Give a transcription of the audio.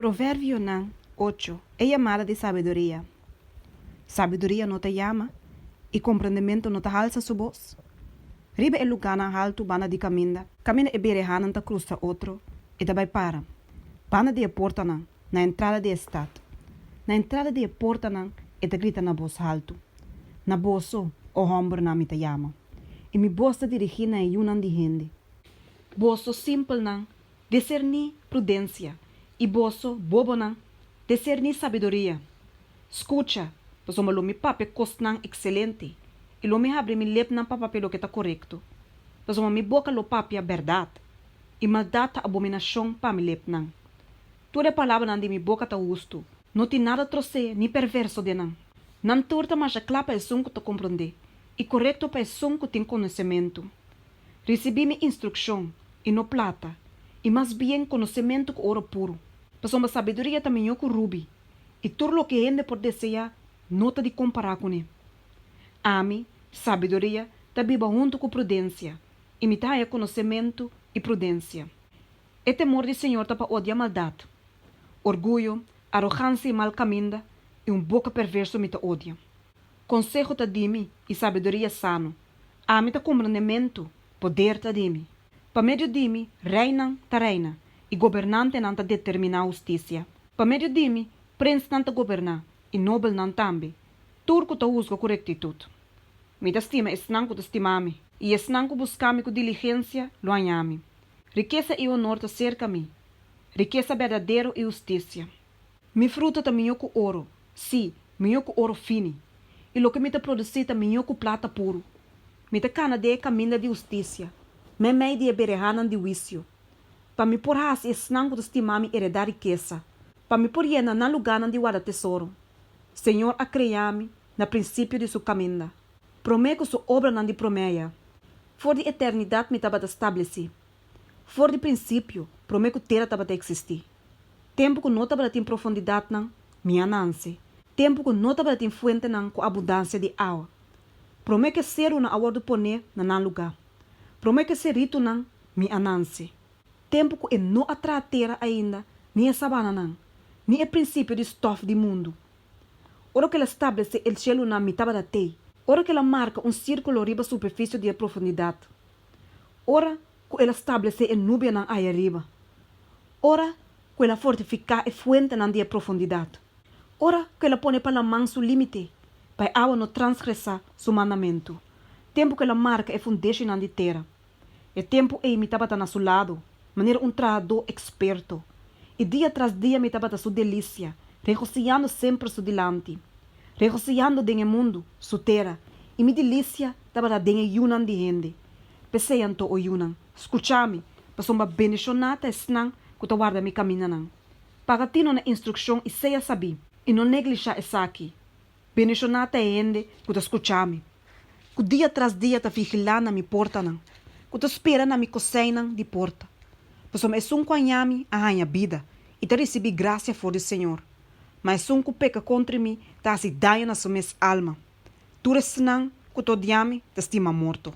Provérbio 8 é chamada de sabedoria. Sabedoria não te chama e compreendimento não te alça sua voz. Riba é lugar na alto bana de caminda. Caminda é berehana ta cruza outro e daí para. Bana de porta na entrada de estado. Na entrada de porta e te grita na voz alto. Na bosso o hombre na me te chama. E mi bosta dirigir na yunan de gente. Bosso simples discernir prudência. E bosso bobo discernir sabedoria. Escucha, pois o meu papo costnan excelente. E lo me abre mi lep nan papa pelo que está correto. Pois o mi boca lo papi a verdade. E maldade a abominação pa mi lep nan. Toda palavra nan de mi boca ta justo. Não tem nada troce ni perverso de nan. Nan torta mas a clapa é sunco ta compreender. E correto pa é sunco tem conhecimento. Recebi mi instrução e no plata. E mais bem conhecimento com ouro puro. Pois uma sabedoria também eu com rubi. E tudo o que gente pode desejar, nota de comparar com ele. Ami, sabedoria, também va junto com prudência. Imitar é conhecimento e prudência. E temor do Senhor tá para odiar maldade. Orgulho, arrogância e mal caminho, e boca perverso me tá odia. Consejo tá dimi e sabedoria sano. Ami tá compreendimento, poder tá dimi. Pa meio dimi, reina tá reina, e governante não tá determinar justiça. Pa meio dimi, príncipe não tá governar, e nobre não também. Turco tá usga com rectitude. Me estima esnanco tá estimame, e esnanco buscame com diligência, lo anhame. Riqueza e honor tá cerca-me. Riqueza verdadeira e justiça. Mi fruta tá minho com ouro, sim, minho com ouro fino. E lo que me tá produzir tá minho com plata puro. Me tá cana de caminho de justiça. Me mei de berehana de vício. Pa mi por has esnanco tá estimame heredar riqueza. Pa mi por yena na lugar de guarda tesouro. Senhor a criar-me na princípio de sua caminho. Prometo sua obra não de promeia. For de eternidade me estava a estabelecer. For de princípio, prometo ter estava a existir. Tempo que não estava em profundidade não, minha nance. Tempo que não estava em fuente não com abundância de água. Prometo ser uma água de poner na lugar. Prometo ser rito não, minha nance. Tempo que não atrai terra ainda, nem a sabana não, nem o princípio de estofa do mundo. Ora que ela estabelece o cielo na mitad da terra. Ora que ela marca círculo riba superfície de profundidade. Ora que ela estabelece a nuvem na área riba. Ora que ela fortifica a fuente na de profundidade. Ora que ela põe para a mão seu limite, para a água não transgressar seu mandamento. Tempo que ela marca a fundation na de terra. E tempo é me estava na seu lado, maneira trabalhador experto. E dia tras dia me estava sua delícia, regocijando sempre su dilante. Regocijando den mundo, su terra, e mi delícia estava den yunan de gente. Pensei anto o yunan, escuchame, para uma bendicionata esnan que tu guarda mi caminho nan. Pagatino na instrução e seja saber, e não neglijar essa aqui. Bendicionata é gente que tu escuchame. Que dia tras dia tá vigilando na mi porta nan. Que tu espera na mi cozinha de porta. Pois é um coanhame a minha vida, e te recebi graça for do Senhor. Mas um que peca contra mim, tá se daia na sua alma. Tu resnan que tu odiame, te estima morto.